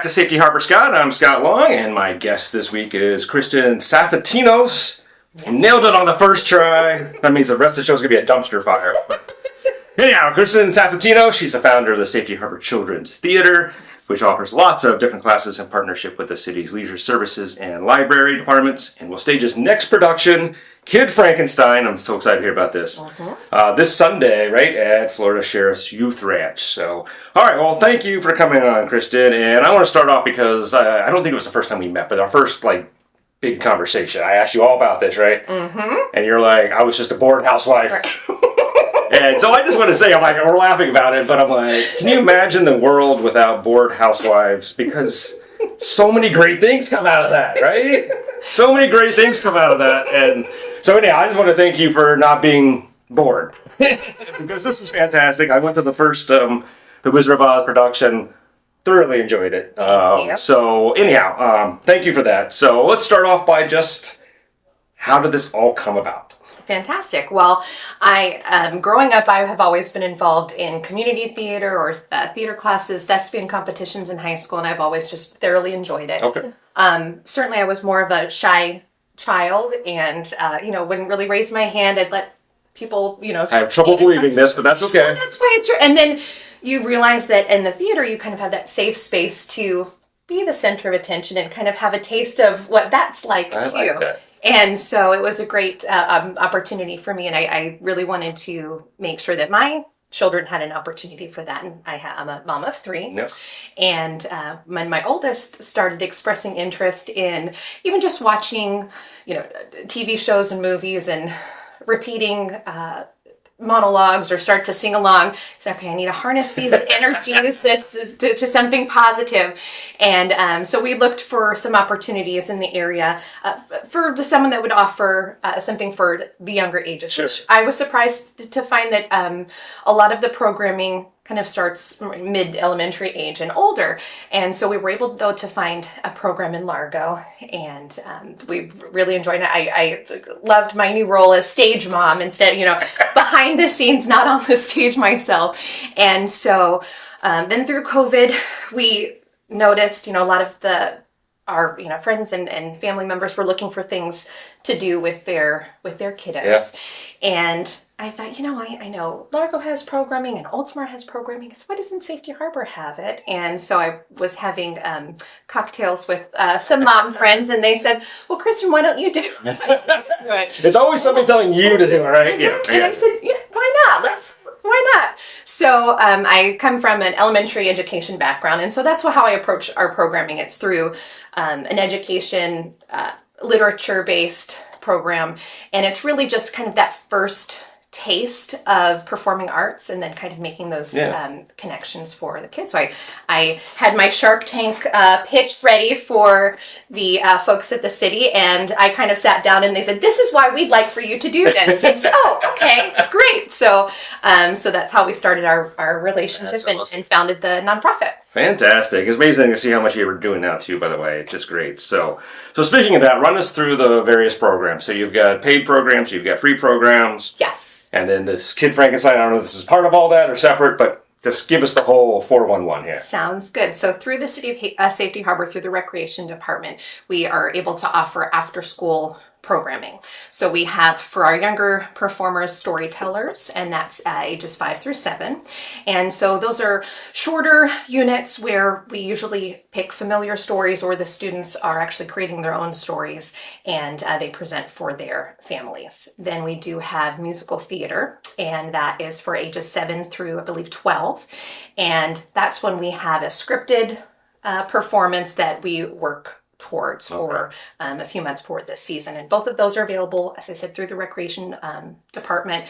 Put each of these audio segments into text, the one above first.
to Safety Harbor Scott. I'm Scott Long, and my guest this week is Kristin Tsafatinos. Nailed it on the first try. That means the rest of the show is going to be a dumpster fire. Anyhow, Kristin Tsafatinos, she's the founder of the Safety Harbor Children's Theater, which offers lots of different classes in partnership with the city's leisure services and library departments, and will stage his next production, Kid Frankenstein. I'm so excited to hear about this. This Sunday, right, at Florida Sheriff's Youth Ranch. So, all right, well, thank you for coming on, Kristin. And I want to start off because I don't think it was the first time we met, but our first, big conversation. I asked you all about this, right? Mm-hmm. And you're like, I was just a bored housewife. And so I just want to say, we're laughing about it, but I'm like, can you imagine the world without bored housewives? Because so many great things come out of that, right? So many great things come out of that. And so anyhow, I just want to thank you for not being bored. Because this is fantastic. I went to the first The Wizard of Oz production. Thoroughly enjoyed it. So anyhow, thank you for that. So let's start off by just, how did this all come about? Fantastic. Well, growing up, I have always been involved in community theater or theater classes, thespian competitions in high school, and I've always just thoroughly enjoyed it. Okay. Certainly, I was more of a shy child, and wouldn't really raise my hand. I'd let people, I have trouble believing this, but that's okay. Well, that's why it's true. And then you realize that in the theater, you kind of have that safe space to be the center of attention and kind of have a taste of what that's like too. Like that. And so it was a great opportunity for me, and I really wanted to make sure that my children had an opportunity for that. And I'm a mom of 3, yep. And when my oldest started expressing interest in even just watching, TV shows and movies and repeating monologues or start to sing along. So, okay, I need to harness these energies to something positive. And so we looked for some opportunities in the area for someone that would offer something for the younger ages. Sure. Which I was surprised to find that a lot of the programming kind of starts mid-elementary age and older. And so we were able, though, to find a program in Largo, and we really enjoyed it. I loved my new role as stage mom instead, behind the scenes, not on the stage myself. And so then through COVID, we noticed, a lot of our friends and family members were looking for things to do with their kiddos. Yeah. And I thought, I know Largo has programming and Oldsmar has programming, so why doesn't Safety Harbor have it? And so I was having cocktails with some mom friends, and they said, well, Kristin, why don't you do it? It's always somebody telling you to do it, right? Yeah. And I said, why not? Why not? So I come from an elementary education background, and so that's how I approach our programming. It's through an education, literature-based program, and it's really just kind of that first taste of performing arts and then kind of making those connections for the kids. So I had my Shark Tank pitch ready for the folks at the city, and I kind of sat down and they said, this is why we'd like for you to do this. And I said, oh, okay, great. So that's how we started our relationship and founded the nonprofit. Fantastic. It's amazing to see how much you're doing now too, by the way. It's just great. So speaking of that, run us through the various programs. So you've got paid programs, you've got free programs. Yes. And then this Kid Frankenstein, I don't know if this is part of all that or separate, but just give us the whole 411 here. Sounds good. So through the City of Safety Harbor, through the Recreation Department, we are able to offer after-school programming. So we have, for our younger performers, storytellers, and that's ages 5 through 7. And so those are shorter units where we usually pick familiar stories, or the students are actually creating their own stories, and they present for their families. Then we do have musical theater, and that is for ages 7 through, I believe, 12. And that's when we have a scripted performance that we work towards for a few months for this season. And both of those are available, as I said, through the Recreation Department,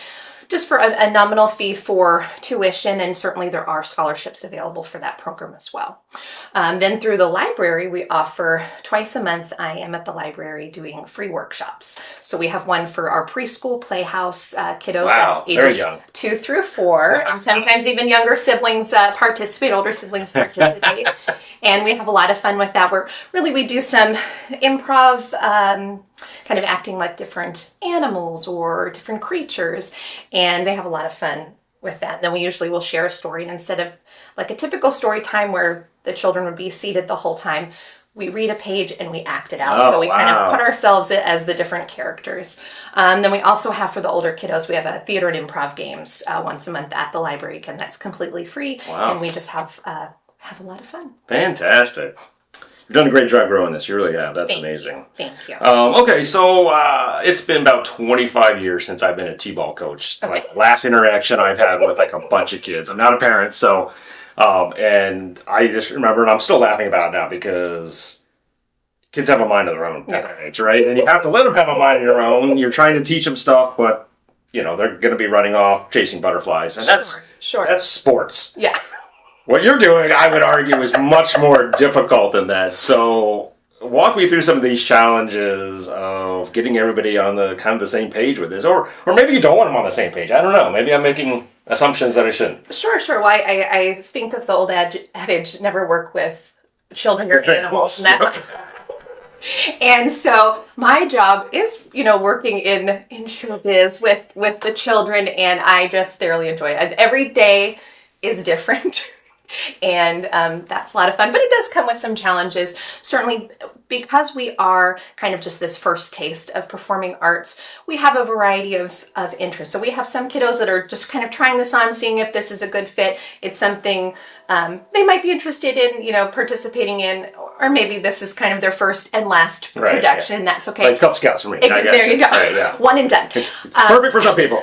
just for a nominal fee for tuition, and certainly there are scholarships available for that program as well. Then through the library, we offer twice a month. I am at the library doing free workshops. So we have one for our preschool playhouse kiddos. Wow, that's ages 2 through 4, and sometimes even younger siblings participate, older siblings participate. And we have a lot of fun with that, where really we do some improv, kind of acting like different animals or different creatures, and they have a lot of fun with that. And then we usually will share a story, and instead of like a typical story time where the children would be seated the whole time, we read a page and we act it out. So we kind of put ourselves as the different characters. Then we also have, for the older kiddos, we have a theater and improv games once a month at the library. Again, that's completely free. And we just have a lot of fun. Fantastic. You've done a great job growing this. You really have. That's amazing. Thank you. Okay, so it's been about 25 years since I've been a T-ball coach. Okay. Like, last interaction I've had with like a bunch of kids. I'm not a parent, so... and I just remember, and I'm still laughing about it now, because kids have a mind of their own at that age, right? And you have to let them have a mind of their own. You're trying to teach them stuff, but, they're going to be running off chasing butterflies. And that's sports. Yeah. What you're doing, I would argue, is much more difficult than that. So walk me through some of these challenges of getting everybody on the kind of the same page with this. Or maybe you don't want them on the same page. I don't know. Maybe I'm making assumptions that I shouldn't. Sure. Well, I think of the old adage, never work with children or animals. And so my job is, working in showbiz with the children, and I just thoroughly enjoy it. Every day is different. And that's a lot of fun, but it does come with some challenges. Certainly, because we are kind of just this first taste of performing arts, we have a variety of interests. So we have some kiddos that are just kind of trying this on, seeing if this is a good fit. It's something they might be interested in, participating in, or maybe this is kind of their first and last production. Yeah. That's okay. Like Cub Scouts for me. There you go. Right, yeah. One and done. It's perfect for some people,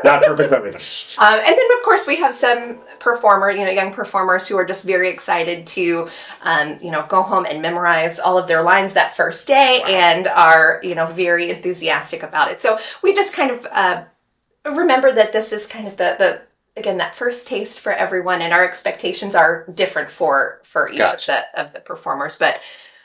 not perfect for everybody. And then, of course, we have some young performers who are just very excited to, go home and memorize all of their lines that first day and are, very enthusiastic about it. So we just kind of remember that this is kind of again, that first taste for everyone, and our expectations are different for each of the performers. But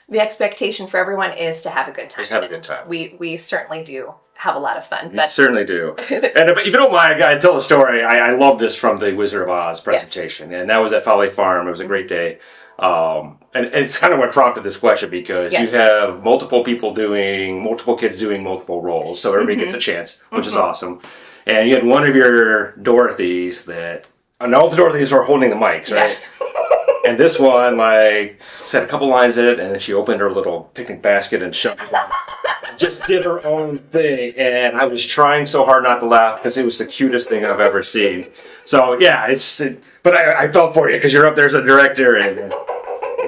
the expectation for everyone is to have a good time. Just have a good time. We certainly do have a lot of fun. You certainly do. And if you don't mind, I tell a story. I love this from the Wizard of Oz presentation, and that was at Folly Farm. It was a great day. And it's kind of what prompted this question, because you have multiple kids doing multiple roles, so everybody gets a chance, which is awesome. And you had one of your Dorothys and all the Dorothys are holding the mics, right? Yes. And this one, said a couple lines in it, and then she opened her little picnic basket and shoved it down. Just did her own thing, and I was trying so hard not to laugh, because it was the cutest thing I've ever seen. So, yeah, but I felt for you, because you're up there as a director, and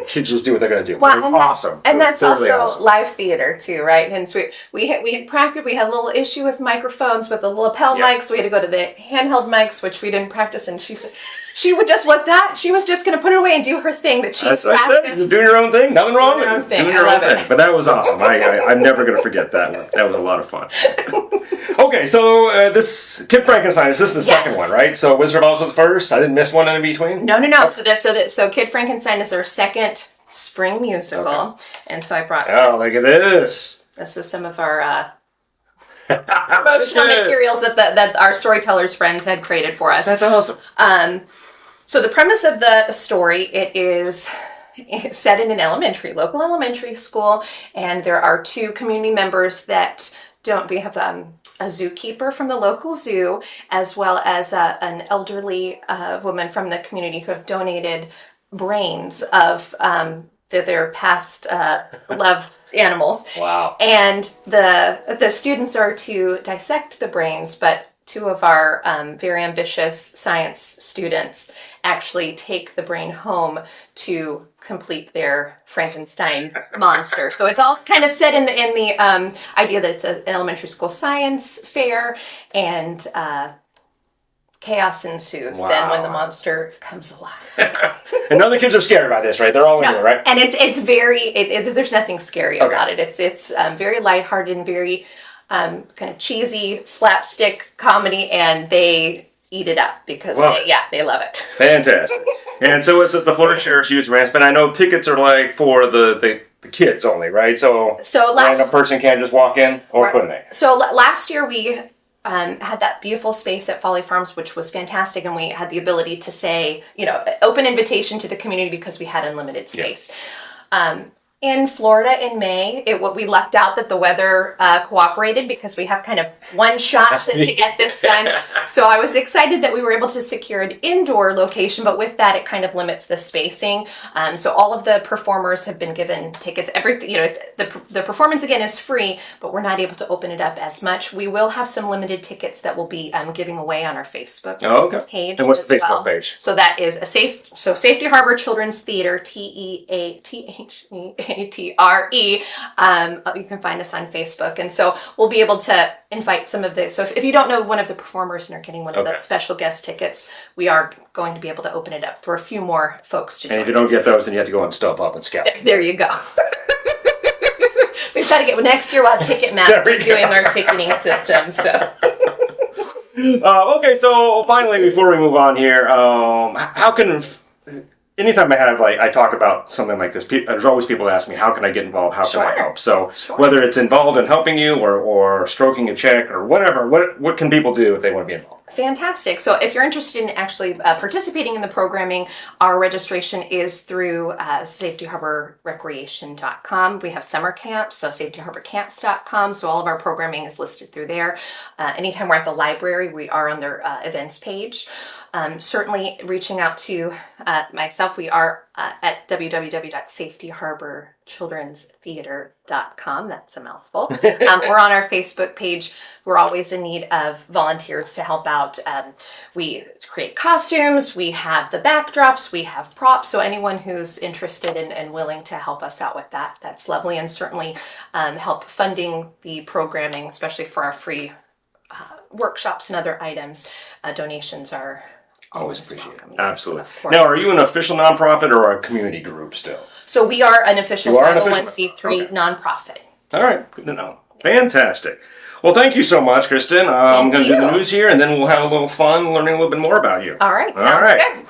kids just do what they're going to do. Well, awesome. And that's also awesome. Live theater too, right? And so we had practiced. We had a little issue with microphones with the lapel mics. We had to go to the handheld mics, which we didn't practice. And she said she was just going to put it away and do her thing that she's practiced. That's what I said. Just doing your own thing. Nothing wrong with it. Doing your own thing. But that was awesome. I'm never going to forget that. That was a lot of fun. Okay, so this Kid Frankenstein, is this the second one, right? So Wizard of Oz was first? I didn't miss one in between? No. So Kid Frankenstein is our second spring musical. Okay. And so I brought... Oh, look at this. This is some of our promotional materials that our storytellers friends had created for us. That's awesome. So the premise of the story, it is set in an local elementary school, and there are two community members that we have a zookeeper from the local zoo, as well as an elderly woman from the community who have donated brains of their past loved animals. Wow. And the students are to dissect the brains, but two of our very ambitious science students actually take the brain home to complete their Frankenstein monster. So it's all kind of set in the idea that it's an elementary school science fair, and chaos ensues then when the monster comes alive. And none of the kids are scared about this, right? They're all into it, right? And it's very, there's nothing scary about it. It's very lighthearted and very kind of cheesy slapstick comedy, and they eat it up because they love it. Fantastic. And so it's at the Florida Sheriff's Youth Ranch, but I know tickets are for the kids only, right? So random person can't just walk in, or couldn't they? So last year we had that beautiful space at Folly Farms, which was fantastic, and we had the ability to say, open invitation to the community because we had unlimited space. in Florida in May. We lucked out that the weather cooperated because we have kind of one shot to get this done. So I was excited that we were able to secure an indoor location, but with that, it kind of limits the spacing. So all of the performers have been given tickets. The performance again is free, but we're not able to open it up as much. We will have some limited tickets that we'll be giving away on our Facebook page. And what's the Facebook page? So that is Safety Harbor Children's Theater, TEATHEATRE. You can find us on Facebook, and so we'll be able to invite some of the. So if you don't know one of the performers and are getting one of the special guest tickets, we are going to be able to open it up for a few more folks to join. And if you don't get those, then you have to go on StubHub and Scout. There you go. We've got to get next year. We'll have Ticketmaster doing our ticketing system. So. Okay, so finally, before we move on here, how can anytime I talk about something like this, there's always people ask me, how can I get involved? How can I help? So whether it's involved in helping you or stroking a check or whatever, what can people do if they want to be involved? Fantastic. So if you're interested in actually participating in the programming, our registration is through safetyharborrecreation.com. We have summer camps, so safetyharborcamps.com. So all of our programming is listed through there. Anytime we're at the library, we are on their events page. Certainly reaching out to myself, we are at www.safetyharborchildrenstheater.com. That's a mouthful. We're on our Facebook page. We're always in need of volunteers to help out. We create costumes, we have the backdrops, we have props. So anyone who's interested and willing to help us out with that, that's lovely. And certainly help funding the programming, especially for our free workshops and other items. Donations are always appreciated. Absolutely. Now, are you an official nonprofit or a community group still? So we are an official 501c3 nonprofit. All right, good to know. Fantastic. Well, thank you so much, Kristin. I'm going to do the news here, and then we'll have a little fun learning a little bit more about you. All right, sounds good.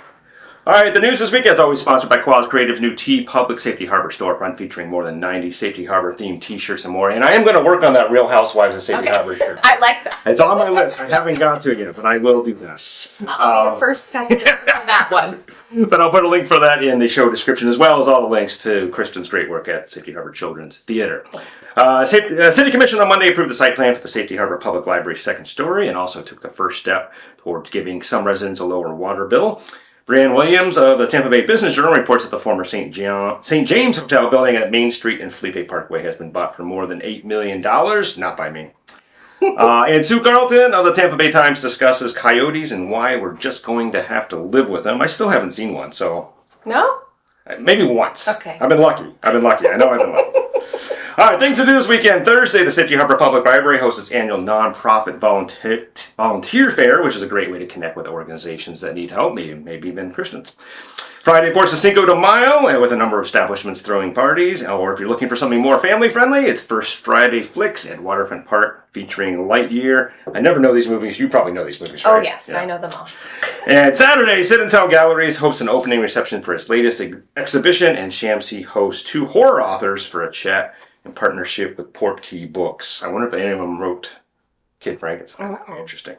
All right, the news this week is always sponsored by Quaz Creative's new Public Safety Harbor storefront featuring more than 90 Safety Harbor themed t-shirts and more. And I am going to work on that Real Housewives of Safety Harbor shirt. I like that. It's on my list. I haven't got to it yet, but I will do that. I'll be the first customer on that one. But I'll put a link for that in the show description, as well as all the links to Kristin's great work at Safety Harbor Children's Theater. City Commission on Monday approved the site plan for the Safety Harbor Public Library's second story and also took the first step towards giving some residents a lower water bill. Brianne Williams of the Tampa Bay Business Journal reports that the former St. James Hotel building at Main Street and Felipe Parkway has been bought for more than $8 million, not by me. And Sue Carlton of the Tampa Bay Times discusses coyotes and why we're just going to have to live with them. I still haven't seen one, so... No? Maybe once. Okay. I've been lucky. I know I've been lucky. All right, things to do this weekend. Thursday, the Safety Harbor Public Library hosts its annual nonprofit volunteer fair, which is a great way to connect with organizations that need help, maybe even Christians. Friday, of course, is Cinco de Mayo, with a number of establishments throwing parties. Or if you're looking for something more family-friendly, it's First Friday Flicks at Waterfront Park, featuring Lightyear. I never know these movies. You probably know these movies, right? Oh, yes. Yeah. I know them all. And Saturday, Sit and Tell Galleries hosts an opening reception for its latest exhibition, and Shamsi hosts 2 horror authors for a chat in partnership with Portkey Books. I wonder if any of them wrote Kid Frankenstein. Interesting.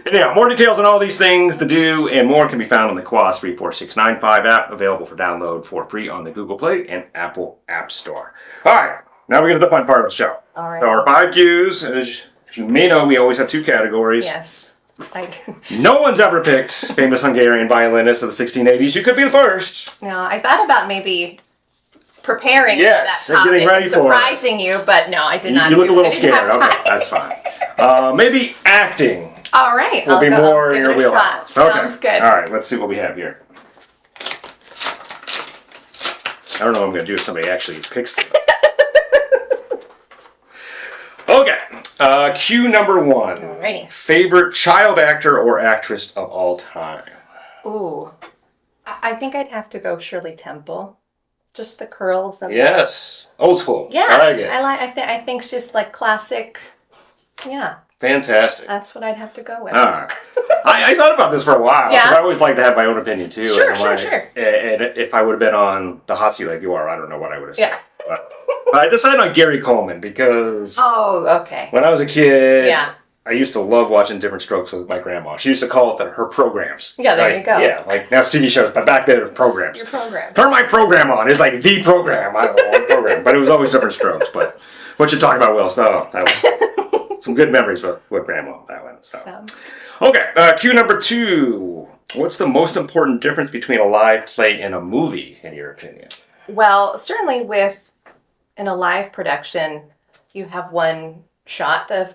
Anyhow, more details on all these things to do and more can be found on the Quaz 34695 app, available for download for free on the Google Play and Apple App Store. All right, now we get to the fun part of the show. All right. So our 5 Qs, as you may know, we always have 2 categories. Yes. No one's ever picked famous Hungarian violinists of the 1680s. You could be the first. No, I thought about maybe preparing for that topic getting ready and surprising you, but no, I did not. You look a little scared. Okay, that's fine. Maybe acting. All right. Will be more in your wheelhouse. Sounds good. All right, let's see what we have here. I don't know what I'm going to do if somebody actually picks them. Okay. Cue number 1. Alrighty. Favorite child actor or actress of all time? Ooh. I think I'd have to go Shirley Temple. Just the curls and yes, old school. Yeah, I like it. I think she's like classic. Yeah, fantastic. That's what I'd have to go with. I thought about this for a while. Yeah, I always like to have my own opinion too. Sure. And if I would have been on the hot seat like you are, I don't know what I would have said. Yeah. But I decided on Gary Coleman because when I was a kid, yeah, I used to love watching Different Strokes with my grandma. She used to call it her programs. Yeah, there you go. Yeah, like now it's TV shows, but back then it was programs. Your program. Turn my program on. It's like the program. I don't know what program, but it was always Different Strokes. But what you're talking about, Will, so that was some good memories with grandma that one. So. Okay, cue number 2. What's the most important difference between a live play and a movie, in your opinion? Well, certainly in a live production, you have one shot of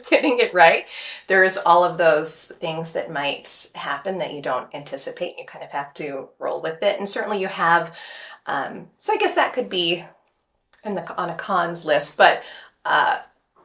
getting it right. There's all of those things that might happen that you don't anticipate. You kind of have to roll with it. And certainly you have, so I guess that could be on a cons list, but...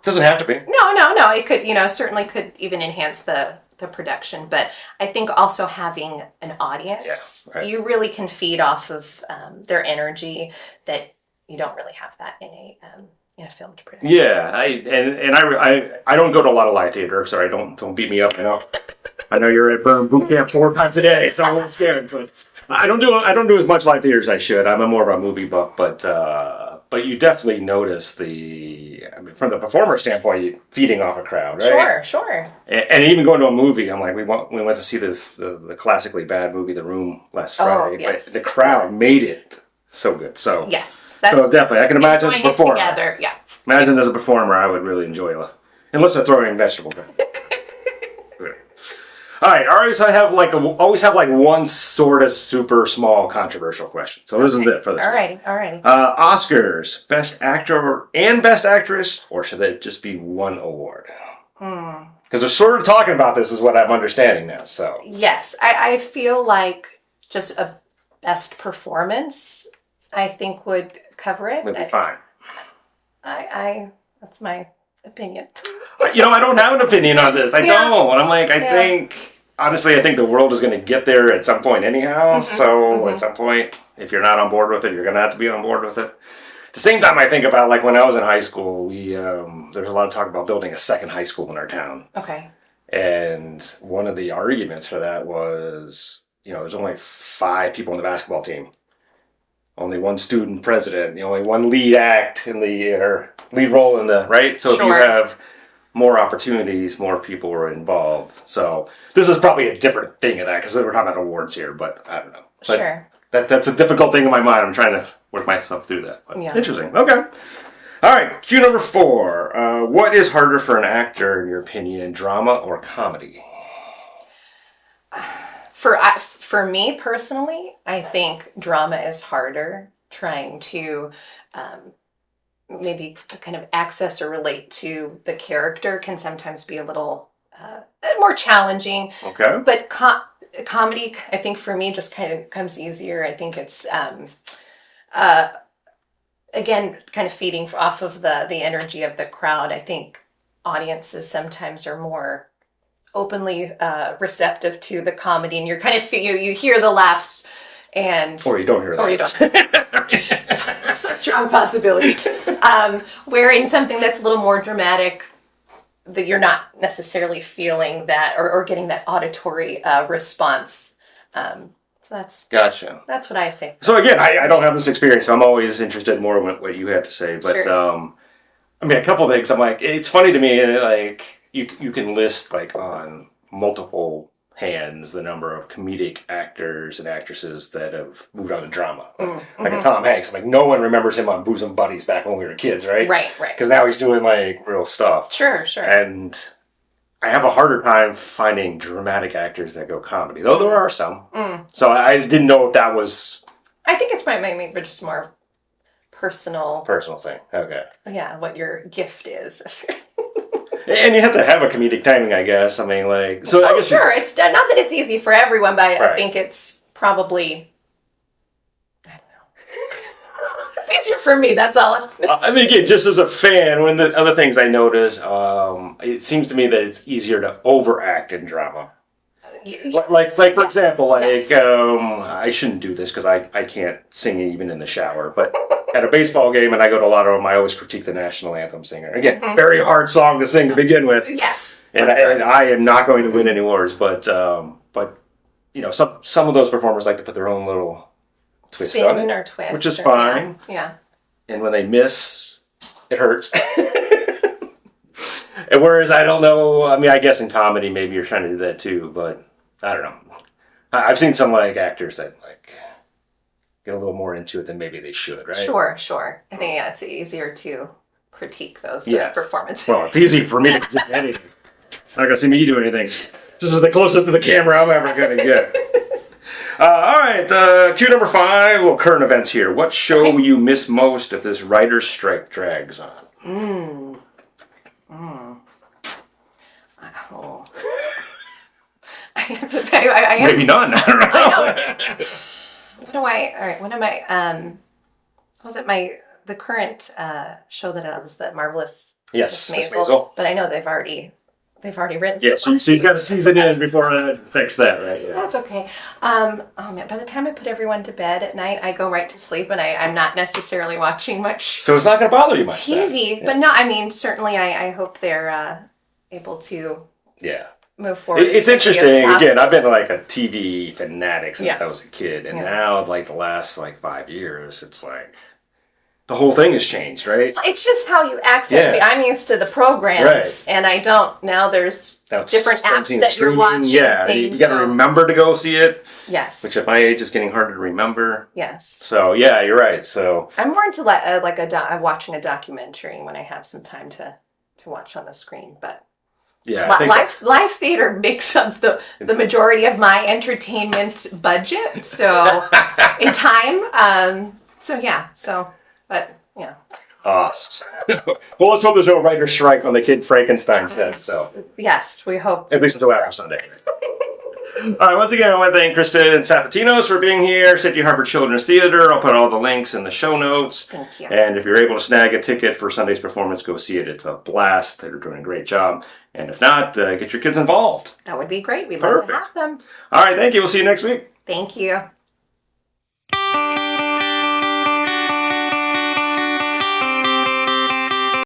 doesn't have to be. No. It could, certainly could even enhance the production. But I think also having an audience, you really can feed off of their energy that you don't really have that in a filmed production. Yeah, I don't go to a lot of live theater, so don't beat me up. I know you're at boot camp 4 times a day, so I'm a little scared. But I don't do as much live theater as I should. I'm more of a movie buff, but you definitely notice from the performer standpoint, you feeding off a crowd, right? Sure. And even going to a movie, I'm like, we went to see the classically bad movie, The Room, last Friday, yes. but the crowd made it so good. So yes, so definitely, I can imagine as a performer. Together, yeah. Imagine as a performer, I would really enjoy it, unless they're throwing vegetables. All right, I always have one sort of super small controversial question. So this is it for this. All righty. Oscars, Best Actor and Best Actress, or should it just be one award? Because they're sort of talking about this, is what I'm understanding now. So yes, I feel like just a best performance, I think, would cover it. Would be fine. That's my opinion. I don't have an opinion on this. I don't. I'm like, I think the world is going to get there at some point anyhow. So at some point, if you're not on board with it, you're going to have to be on board with it. At the same time, I think about like when I was in high school, there's a lot of talk about building a second high school in our town. Okay. And one of the arguments for that was, there's only 5 people on the basketball team. Only one student president, only one lead act lead role in the, right? So if you have more opportunities, more people are involved. So this is probably a different thing in that, because we're talking about awards here, but I don't know. But sure. That's a difficult thing in my mind. I'm trying to work myself through that. But interesting. Okay. All right. Cue number 4. What is harder for an actor, in your opinion, drama or comedy? For me personally, I think drama is harder. Trying to maybe kind of access or relate to the character can sometimes be a little more challenging. Okay. But comedy, I think for me, just kind of comes easier. I think it's again kind of feeding off of the energy of the crowd. I think audiences sometimes are more openly receptive to the comedy, and you're kind of you hear the laughs, or you don't hear that. Or you don't. That's a strong possibility. Wearing something that's a little more dramatic, that you're not necessarily feeling that or getting that auditory response. So that's gotcha. That's what I say. So again, I don't have this experience, so I'm always interested more in what you have to say. But sure. A couple of things. I'm like, it's funny to me, like you can list like on multiple hands the number of comedic actors and actresses that have moved on to drama. Like a Tom Hanks. Like no one remembers him on Bosom Buddies back when we were kids, right? Right. Because now he's doing like real stuff. Sure. And I have a harder time finding dramatic actors that go comedy, though there are some. So I didn't know if that was. I think it's maybe just more personal thing. Okay. Yeah, what your gift is. And you have to have a comedic timing, I guess. I mean, like, so I guess sure. It's not that it's easy for everyone, but I think it's probably, I don't know. It's easier for me. That's all. Again, just as a fan, one of the other things I notice, it seems to me that it's easier to overact in drama. Yes. Like for example, I shouldn't do this because I can't sing even in the shower, but at a baseball game, and I go to a lot of them, I always critique the national anthem singer. Again, very hard song to sing to begin with. Yes. And I am not going to win any awards, but some of those performers like to put their own little twist on it, or twist, which is fine. Yeah. And when they miss, it hurts. And whereas I don't know, I mean, I guess in comedy maybe you're trying to do that too, but I don't know. I've seen some like actors that like get a little more into it than maybe they should, right? Sure. I think it's easier to critique those performances. Well, it's easy for me to critique anything. Not gonna see me do anything. This is the closest to the camera I'm ever gonna get. All right, cue number 5, little current events here. What show will you miss most if this writer's strike drags on? Oh. I have to tell you, I maybe none. I don't know. What am I, was it the current show that it was the Marvelous Yes, Miss Miss Maisel. But I know they've already written. Yeah, so you got a season in before I fix that, right? Yeah. That's okay. Oh man, by the time I put everyone to bed at night, I go right to sleep, and I'm not necessarily watching much. So it's not going to bother you much. TV, yeah. But no, I mean certainly I hope they're able to. Yeah. Move forward. It's interesting. Again, I've been like a TV fanatic since I was a kid, and now like the last like 5 years, it's like the whole thing has changed, right? It's just how you access it. I'm used to the programs, and I don't. Now there's different apps that you're watching. Yeah, you got to remember to go see it. Yes. Which at my age is getting harder to remember. Yes. So yeah, you're right. So I'm more into watching a documentary when I have some time to watch on the screen, but. Yeah, live theater makes up the majority of my entertainment budget. So in time, but yeah. Awesome. Well, let's hope there's no writer's strike on the kid Frankenstein's head. So yes, we hope. At least until after Sunday. All right, once again, I want to thank Kristin Tsafatinos for being here. City Harvard Children's Theater. I'll put all the links in the show notes. Thank you. And if you're able to snag a ticket for Sunday's performance, go see it. It's a blast. They're doing a great job. And if not, get your kids involved. That would be great. We'd love to have them. All right, thank you. We'll see you next week. Thank you.